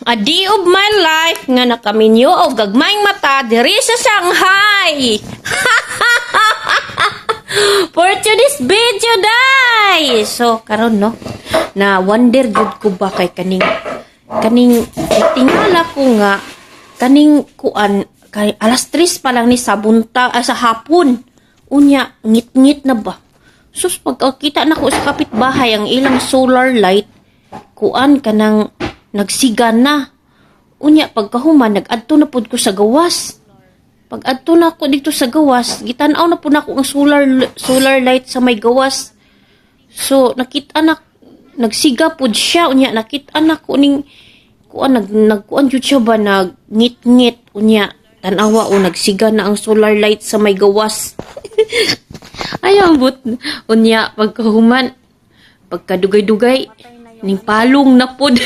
A day of my life nga nakaminyo og gagmayng mata diri sa Shanghai. For today's video, day. So karon no, na wonder jud ko ba kay kaning tingala ko nga kaning kuan kay alas 3 pa lang ni sa sa hapon. Unya ngit-ngit na ba? Sus pagkakita na ko sa kapitbahay ang ilang solar light kuan kanang nagsigan na. Unya pagkahuman nag-adto na pud ko sa gawas. Pag-adto na ko dito sa gawas, gitan-aw na pud nako ang solar light sa may gawas. So nakita na nagsiga pud siya unya nakita na ko ning kuan nagkuan jud siya ba nagngit-ngit unya tan-awa o nagsiga na ang solar light sa may gawas. Ayaw but unya pagkahuman pagkadugay-dugay ning palong na pud.